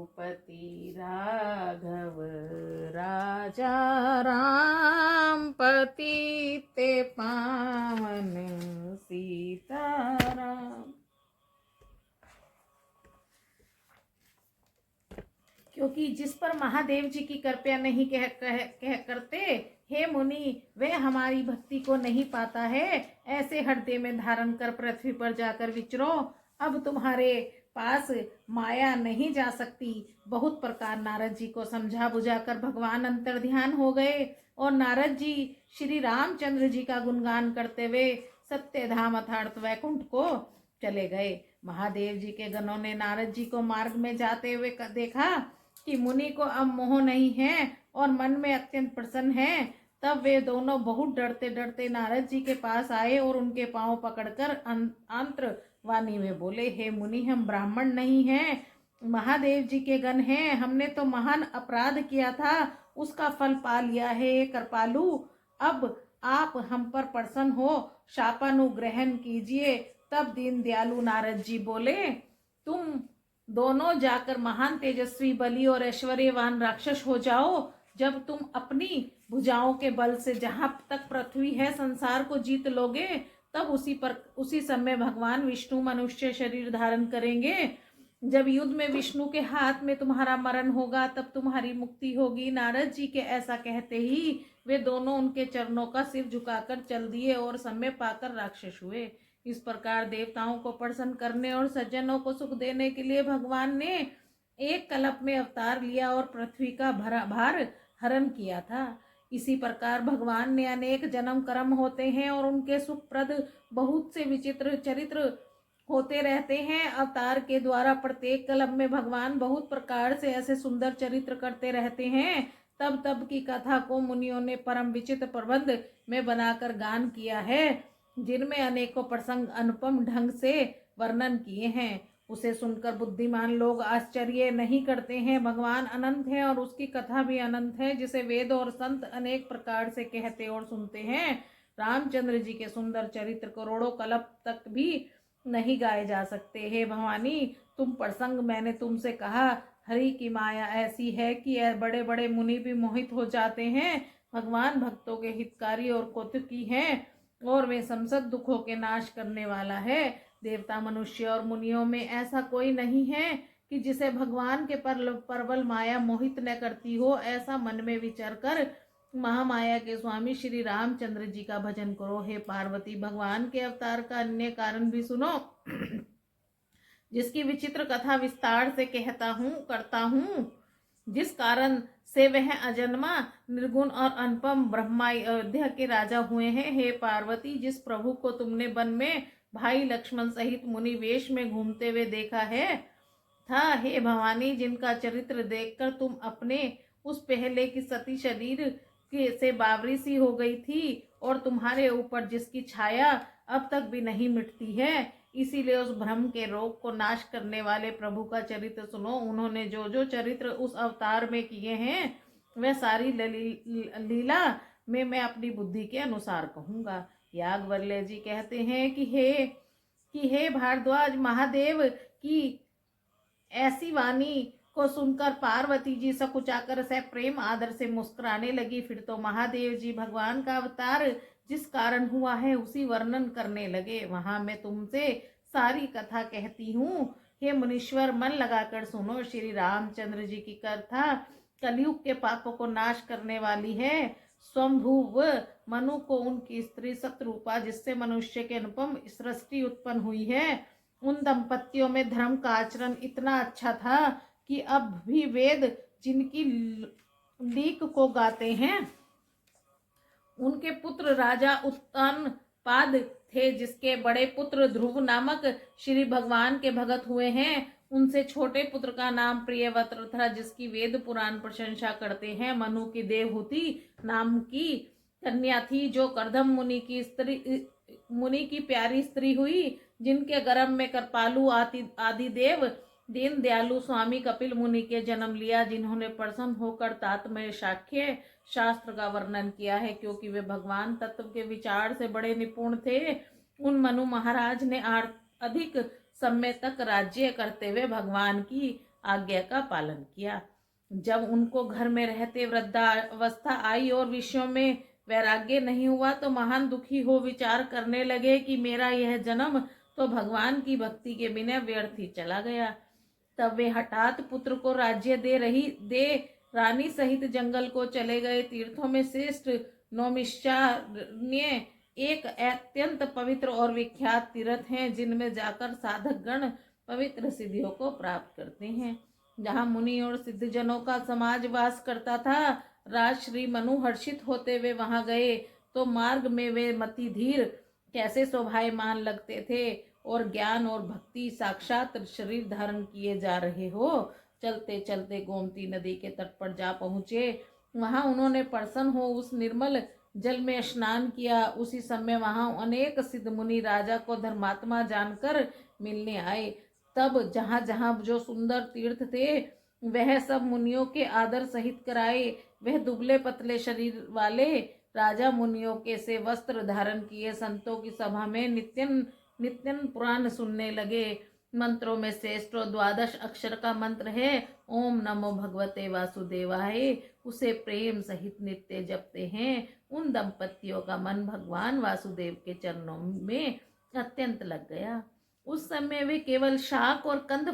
रघुपति राघव राजा राम, पतित पावन सीताराम। क्योंकि जिस पर महादेव जी की कृपया नहीं कह करते, हे मुनि, वे हमारी भक्ति को नहीं पाता है। ऐसे हृदय में धारण कर पृथ्वी पर जाकर विचरो। अब तुम्हारे पास माया नहीं जा सकती। बहुत प्रकार नारद जी को समझा बुझा कर भगवान अंतर्ध्यान हो गए और नारद जी श्री रामचंद्र जी का गुणगान करते हुए सत्य धाम अर्थात वैकुंठ को चले गए। महादेव जी के गणों ने नारद जी को मार्ग में जाते हुए देखा कि मुनि को अब मोह नहीं है और मन में अत्यंत प्रसन्न है। तब वे दोनों बहुत डरते डरते नारद जी के पास आए और उनके पांव पकड़कर अंतर वाणी में बोले, हे मुनि, हम ब्राह्मण नहीं हैं, महादेव जी के गण हैं। हमने तो महान अपराध किया था, उसका फल पा लिया है। हे कृपालु, अब आप हम पर प्रसन्न हो, शापानुग्रहण कीजिए। तब दीन दयालु नारद जी बोले, तुम दोनों जाकर महान तेजस्वी, बली और ऐश्वर्यवान राक्षस हो जाओ। जब तुम अपनी भुजाओं के बल से जहां तक पृथ्वी है संसार को जीत लोगे, तब उसी समय भगवान विष्णु मनुष्य शरीर धारण करेंगे। जब युद्ध में विष्णु के हाथ में तुम्हारा मरण होगा, तब तुम्हारी मुक्ति होगी। नारद जी के ऐसा कहते ही वे दोनों उनके चरणों का सिर झुकाकर चल दिए और समय पाकर राक्षस हुए। इस प्रकार देवताओं को प्रसन्न करने और सज्जनों को सुख देने के लिए भगवान ने एक कल्प में अवतार लिया और पृथ्वी का भार हरण किया था। इसी प्रकार भगवान ने अनेक जन्म कर्म होते हैं और उनके सुखप्रद बहुत से विचित्र चरित्र होते रहते हैं। अवतार के द्वारा प्रत्येक कल्प में भगवान बहुत प्रकार से ऐसे सुंदर चरित्र करते रहते हैं। तब तब की कथा को मुनियों ने परम विचित्र प्रबंध में बनाकर गान किया है, जिनमें अनेकों प्रसंग अनुपम ढंग से वर्णन किए हैं। उसे सुनकर बुद्धिमान लोग आश्चर्य नहीं करते हैं। भगवान अनंत है और उसकी कथा भी अनंत है, जिसे वेद और संत अनेक प्रकार से कहते और सुनते हैं। रामचंद्र जी के सुंदर चरित्र करोड़ों कल्प तक भी नहीं गाए जा सकते। हे भवानी, तुम प्रसंग मैंने तुमसे कहा, हरि की माया ऐसी है कि बड़े बड़े मुनि भी मोहित हो जाते हैं। भगवान भक्तों के हितकारी और कौतुकी हैं और वे समस्त दुखों के नाश करने वाला है। देवता, मनुष्य और मुनियों में ऐसा कोई नहीं है कि जिसे भगवान के प्रबल माया मोहित न करती हो। ऐसा मन में विचार कर महामाया के स्वामी श्री रामचंद्र जी का भजन करो। हे पार्वती, भगवान के अवतार का अन्य कारण भी सुनो, जिसकी विचित्र कथा विस्तार से करता हूँ, जिस कारण से वह अजन्मा, निर्गुण और अनुपम ब्रह्मा अयोध्या के राजा हुए हैं। हे पार्वती, जिस प्रभु को तुमने वन में भाई लक्ष्मण सहित मुनि वेश में घूमते हुए देखा था, हे भवानी, जिनका चरित्र देखकर तुम अपने उस पहले की सती शरीर से बावरी सी हो गई थी और तुम्हारे ऊपर जिसकी छाया अब तक भी नहीं मिटती है, इसीलिए उस भ्रम के रोग को नाश करने वाले प्रभु का चरित्र सुनो। उन्होंने जो जो चरित्र उस अवतार में किए हैं, वह सारी लीला में मैं अपनी बुद्धि के अनुसार कहूँगा। याज्ञवल्क्य जी कहते हैं कि हे भारद्वाज, महादेव की ऐसी वाणी को सुनकर पार्वती जी सकुचाकर से प्रेम आदर से मुस्कुराने लगी। फिर तो महादेव जी भगवान का अवतार जिस कारण हुआ है उसी वर्णन करने लगे। वहां मैं तुमसे सारी कथा कहती हूँ। हे मुनीश्वर, मन लगाकर सुनो। श्री रामचंद्र जी की कथा कलयुग के पापों को नाश करने वाली है। स्वयंभुव मनु को उनकी स्त्री सतरूपा, जिससे मनुष्य के अनुपम सृष्टि उत्पन्न हुई है, उन दंपतियों में धर्म का आचरण इतना अच्छा था कि अब भी वेद जिनकी लीक को गाते हैं। उनके पुत्र राजा उत्तानपाद थे, जिसके बड़े पुत्र ध्रुव नामक श्री भगवान के भगत हुए हैं। उनसे छोटे पुत्र का नाम प्रियव्रत था, जिसकी वेद पुराण प्रशंसा करते हैं। मनु की देवहूति नाम की कन्या थी, जो कर्दम मुनि की प्यारी स्त्री हुई, जिनके गर्भ में कृपालु आदि देव दीन दयालु स्वामी कपिल मुनि के जन्म लिया, जिन्होंने प्रसन्न होकर तात्मय शाक्य शास्त्र का वर्णन किया है, क्योंकि वे भगवान तत्व के विचार से बड़े निपुण थे। उन मनु महाराज ने अधिक समय तक राज्य करते हुए भगवान की आज्ञा का पालन किया। जब उनको घर में रहते वृद्धावस्था आई और विषयों में वैराग्य नहीं हुआ तो महान दुखी हो विचार करने लगे कि मेरा यह जन्म तो भगवान की भक्ति के बिना व्यर्थ ही चला गया। तब वे हठात पुत्र को राज्य दे रानी सहित जंगल को चले गए। तीर्थों में श्रेष्ठ नौमिषारण्य एक अत्यंत पवित्र और विख्यात तीर्थ हैं, जिनमें जाकर साधक गण पवित्र सिद्धियों को प्राप्त करते हैं। जहाँ मुनि और सिद्धजनों का समाज वास करता था। राज श्री मनु हर्षित होते वे वहां गए तो मार्ग में वे मति धीर कैसे शोभायमान लगते थे और ज्ञान और भक्ति साक्षात शरीर धारण किए जा रहे हो। चलते चलते गोमती नदी के तट पर जा पहुँचे। वहां उन्होंने प्रसन्न हो उस निर्मल जल में स्नान किया। उसी समय वहां अनेक सिद्ध मुनि राजा को धर्मात्मा जानकर मिलने आए। तब जहाँ जहाँ जो सुंदर तीर्थ थे वह सब मुनियों के आदर सहित कराए। वह दुबले पतले शरीर वाले राजा मुनियों के से वस्त्र धारण किए संतों की सभा में नित्यन पुराण सुनने लगे। मंत्रों में श्रेष्ठ 12 अक्षर का मंत्र है ओम नमो भगवते वासुदेवाय। उसे प्रेम सहित नित्य जपते हैं। उन दंपतियों का मन भगवान वासुदेव के चरणों में अत्यंत लग गया। उस समय वे केवल शाक और कंद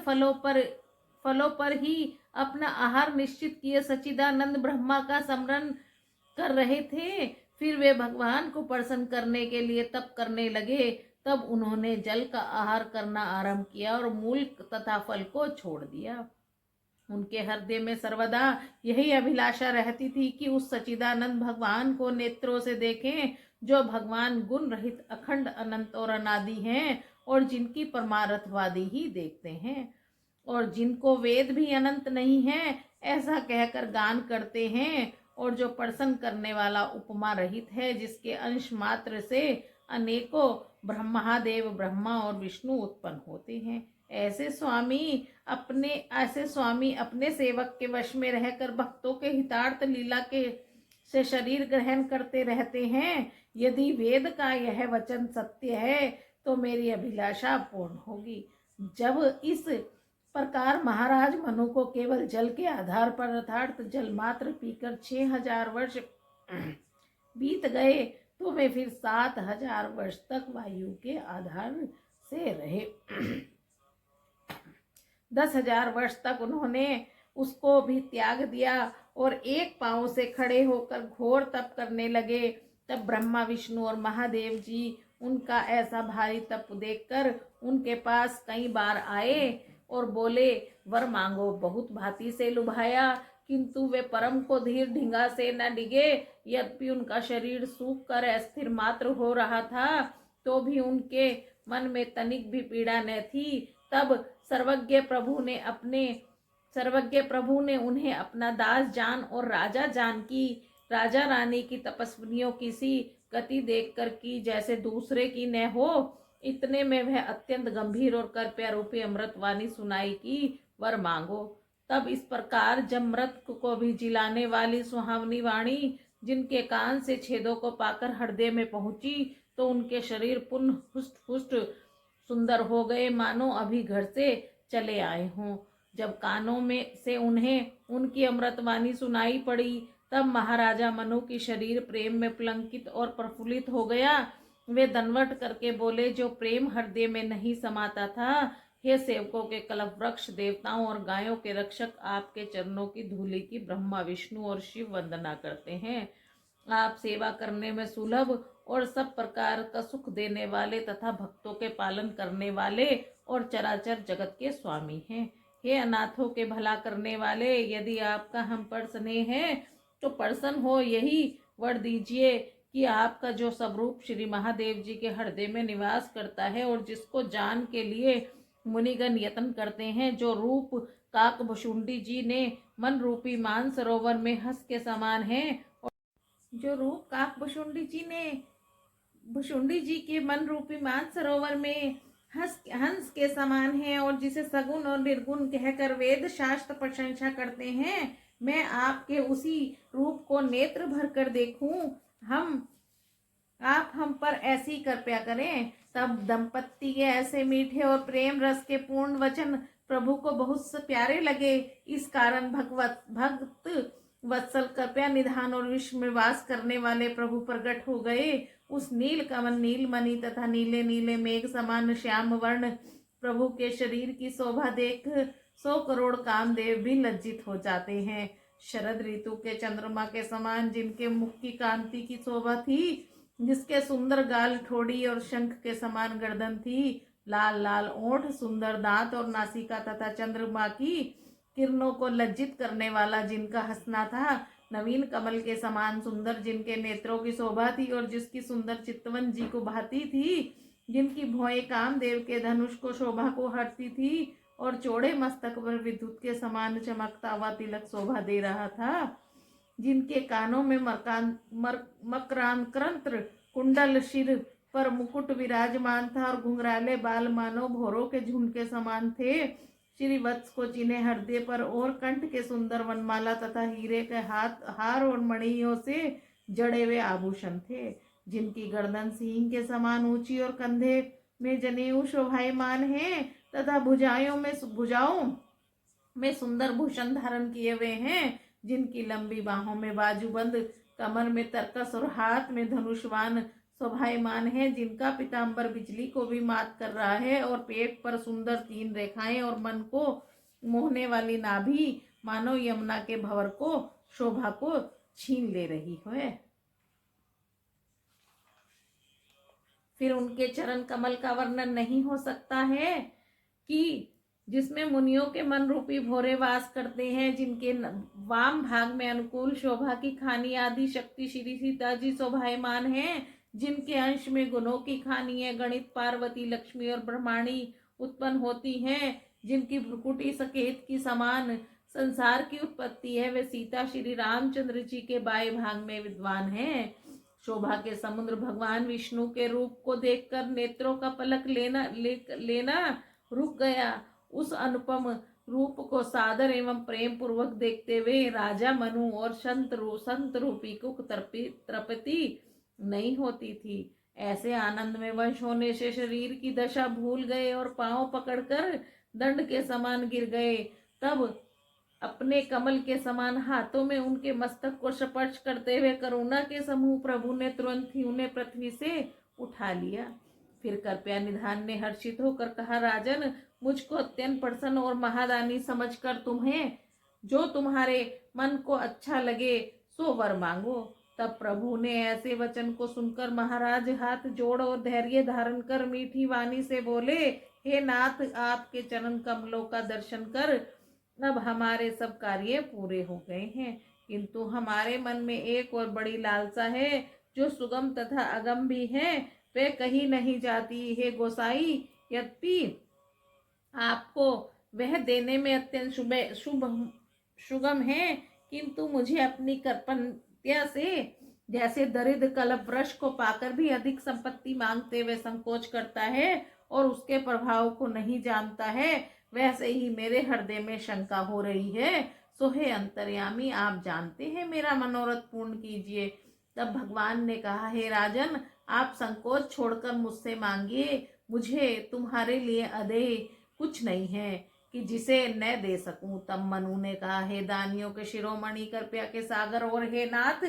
फलों पर ही अपना आहार निश्चित किए सच्चिदानंद ब्रह्मा का स्मरण कर रहे थे। फिर वे भगवान को प्रसन्न करने के लिए तप करने लगे। तब उन्होंने जल का आहार करना आरंभ किया और मूल तथा फल को छोड़ दिया। उनके हृदय में सर्वदा यही अभिलाषा रहती थी कि उस सच्चिदानंद भगवान को नेत्रों से देखें, जो भगवान गुण रहित अखंड अनंत और अनादि हैं और जिनकी परमार्थवादी ही देखते हैं और जिनको वेद भी अनंत नहीं है ऐसा कहकर गान करते हैं और जो प्रसन्न करने वाला उपमा रहित है, जिसके अंश मात्र से अनेकों महादेव ब्रह्मा और विष्णु उत्पन्न होते हैं। ऐसे स्वामी अपने सेवक के वश में रहकर भक्तों के हितार्थ लीला के से शरीर ग्रहण करते रहते हैं। यदि वेद का यह वचन सत्य है तो मेरी अभिलाषा पूर्ण होगी। जब इस प्रकार महाराज मनु को केवल जल के आधार पर अर्थात जल मात्र पीकर 6000 वर्ष बीत गए तो वे फिर 7000 वर्ष तक वायु के आधार से रहे। 10,000 वर्ष तक उन्होंने उसको भी त्याग दिया और एक पांव से खड़े होकर घोर तप करने लगे। तब ब्रह्मा विष्णु और महादेव जी उनका ऐसा भारी तप देखकर उनके पास कई बार आए और बोले, वर मांगो। बहुत भांति से लुभाया किंतु वे परम को धीर ढींगा से न डिगे। यद्यपि उनका शरीर सूख कर अस्थिर मात्र हो रहा था तो भी उनके मन में तनिक भी पीड़ा न थी। तब सर्वज्ञ प्रभु ने उन्हें अपना दास जान और राजा रानी की तपस्विनियों की सी गति देखकर की जैसे दूसरे की न हो। इतने में वह अत्यंत गंभीर और कर्प्या रूपी अमृतवाणी सुनाई कि वर मांगो। तब इस प्रकार जब मृत को भी जिलाने वाली सुहावनी वाणी जिनके कान से छेदों को पाकर हृदय में पहुंची तो उनके शरीर पुनः हुष्ट पुष्ट सुंदर हो गए, मानो अभी घर से चले आए हों। जब कानों में से उन्हें उनकी अमृतवाणी सुनाई पड़ी तब महाराजा मनु की शरीर प्रेम में पुलकित और प्रफुल्लित हो गया। वे दंडवत करके बोले, जो प्रेम हृदय में नहीं समाता था, हे सेवकों के कल्प वृक्ष, देवताओं और गायों के रक्षक, आपके चरणों की धूलि की ब्रह्मा विष्णु और शिव वंदना करते हैं। आप सेवा करने में सुलभ और सब प्रकार का सुख देने वाले तथा भक्तों के पालन करने वाले और चराचर जगत के स्वामी हैं। हे अनाथों के भला करने वाले, यदि आपका हम पर स्नेह है तो प्रसन्न हो यही वर दीजिए कि आपका जो स्वरूप श्री महादेव जी के हृदय में निवास करता है और जिसको जान के लिए मुनिगण यत्न करते हैं, जो रूप काकभुशुंडी जी ने मन रूपी मान सरोवर में हंस के समान है, और जो रूप काकभुशुंडी जी के मन रूपी मान सरोवर में हंस के समान है और जिसे सगुण और निर्गुण कहकर वेद शास्त्र प्रशंसा करते हैं, मैं आपके उसी रूप को नेत्र भर कर देखूं। आप हम पर ऐसी कृपया करें। तब दंपत्ति के ऐसे मीठे और प्रेम रस के पूर्ण वचन प्रभु को बहुत से प्यारे लगे। इस कारण भक्त वत्सल कृपया निधान और विश्व में वास करने वाले प्रभु प्रकट हो गए। उस नील कमल नीलमणि तथा नीले नीले मेघ समान श्याम वर्ण प्रभु के शरीर की शोभा देख 100 करोड़ कामदेव भी लज्जित हो जाते हैं। शरद ऋतु के चंद्रमा के समान जिनके मुख की कांति की शोभा थी, जिसके सुंदर गाल ठोड़ी और शंख के समान गर्दन थी, लाल लाल ओंठ, सुंदर दांत और नासिका तथा चंद्रमा की किरणों को लज्जित करने वाला जिनका हंसना था, नवीन कमल के समान सुंदर जिनके नेत्रों की शोभा थी और जिसकी सुंदर चितवन जी को भाती थी, जिनकी भौएं कामदेव के धनुष को शोभा को हटती थी और चौड़े मस्तक पर विद्युत के समान चमकता हुआ तिलक शोभा दे रहा था, जिनके कानों में मकरांकृत कुंडल, सिर पर मुकुट विराजमान था और घुंघराले बाल मानो भौरों के झुंड के समान थे। श्री वत्स को चिन्हे हृदय पर और कंठ के सुंदर वनमाला तथा हीरे के हार और मणियों से जड़े हुए आभूषण थे, जिनकी गर्दन सिंह के समान ऊंची और कंधे में जनेऊ शोभायमान है तथा भुजाओं में सुंदर भूषण धारण किए हुए हैं, जिनकी लंबी बाहों में बाजूबंद, कमर में तरकस और हाथ में धनुषवान शोभायमान है, जिनका पीताम्बर बिजली को भी मात कर रहा है और पेट पर सुंदर 3 रेखाएं और मन को मोहने वाली नाभि मानो यमुना के भंवर को शोभा को छीन ले रही है। फिर उनके चरण कमल का वर्णन नहीं हो सकता है कि जिसमें मुनियों के मन रूपी भोरे वास करते हैं, जिनके वाम भाग में अनुकूल शोभा की खानी आदि शक्ति श्री सीता जी शोभायमान है, जिनके अंश में गुणों की खानी है, गणित पार्वती लक्ष्मी और ब्रह्माणी उत्पन्न होती हैं, जिनकी भ्रुकुटी सकेत की समान संसार की उत्पत्ति है, वे सीता श्री रामचंद्र जी के बाएं भाग में विद्वान हैं। शोभा के समुद्र भगवान विष्णु के रूप को देखकर नेत्रों का पलक लेना रुक गया। उस अनुपम रूप को सादर एवं प्रेम पूर्वक देखते हुए राजा मनु और संत रूपी को तृप्ति नहीं होती थी। ऐसे आनंद में वश होने से शरीर की दशा भूल गए और पांव पकड़कर दंड के समान गिर गए। तब अपने कमल के समान हाथों में उनके मस्तक को स्पर्श करते हुए करुणा के समूह प्रभु ने तुरंत ही उन्हें पृथ्वी से उठा लिया। फिर कृपया निधान ने हर्षित होकर कहा, राजन, मुझको अत्यंत प्रसन्न और महादानी समझकर तुम्हें जो तुम्हारे मन को अच्छा लगे सो वर मांगो। तब प्रभु ने ऐसे वचन को सुनकर महाराज हाथ जोड़ और धैर्य धारण कर मीठी वाणी से बोले, हे नाथ, आपके चरण कमलों का दर्शन कर अब हमारे सब कार्य पूरे हो गए हैं, किंतु हमारे मन में एक और बड़ी लालसा है जो सुगम तथा अगम भी है, वे कहीं नहीं जाती। हे गोसाई, यद्यपि आपको वह देने में अत्यंत सुगम है, किंतु मुझे अपनी कर्पण्यता से जैसे दरिद्र कल्प वृक्ष को पाकर भी अधिक संपत्ति मांगते हुए संकोच करता है और उसके प्रभाव को नहीं जानता है, वैसे ही मेरे हृदय में शंका हो रही है। सो हे अंतर्यामी, आप जानते हैं, मेरा मनोरथ पूर्ण कीजिए। तब भगवान ने कहा, हे राजन, आप संकोच छोड़कर मुझसे मांगिए। मुझे तुम्हारे लिए अदेय कुछ नहीं है कि जिसे न दे सकूं। तब मनु ने कहा, हे दानियों के शिरोमणि, कृपया के सागर और हे नाथ,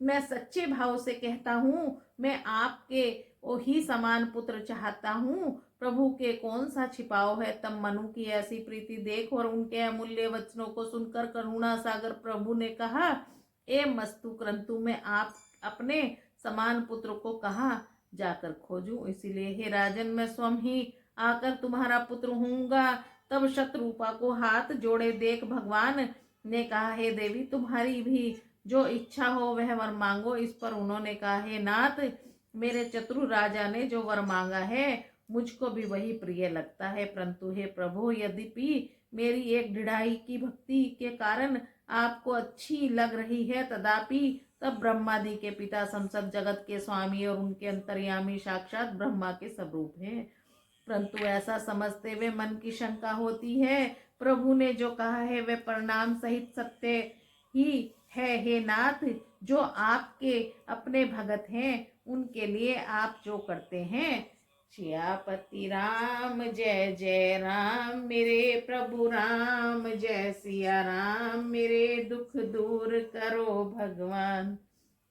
मैं सच्चे भाव से कहता हूँ, मैं आपके ही समान पुत्र चाहता हूँ। प्रभु के कौन सा छिपाव है। तब मनु की ऐसी प्रीति देख और उनके अमूल्य वचनों को सुनकर करुणा सागर प्रभु ने कहा, ए मस्तु क्रंतु, मैं आप अपने समान पुत्र को कहाँ जाकर खोजूं। इसीलिए हे राजन, मैं स्वयं ही आकर तुम्हारा पुत्र हूँगा। तब शत्रुपा को हाथ जोड़े देख भगवान ने कहा, हे देवी, तुम्हारी भी जो इच्छा हो वह वर मांगो। इस पर उन्होंने कहा, हे नाथ, मेरे चतुर राजा ने जो वर मांगा है मुझको भी वही प्रिय लगता है, परंतु हे प्रभु, यद्यपि मेरी एक ढिढ़ाई की भक्ति के कारण आपको अच्छी लग रही है, तथापि तब ब्रह्मादि के पिता सब जगत के स्वामी और उनके अंतर्यामी साक्षात ब्रह्मा के स्वरूप हैं, परंतु ऐसा समझते हुए मन की शंका होती है। प्रभु ने जो कहा है वह परिणाम सहित सत्य ही है। हे नाथ, जो आपके अपने भगत हैं उनके लिए आप जो करते हैं सियापति राम जय जय राम, मेरे प्रभु राम जय सिया राम, मेरे दुख दूर करो भगवान।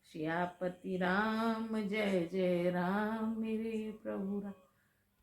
सियापति राम जय जय राम, मेरे प्रभु राम।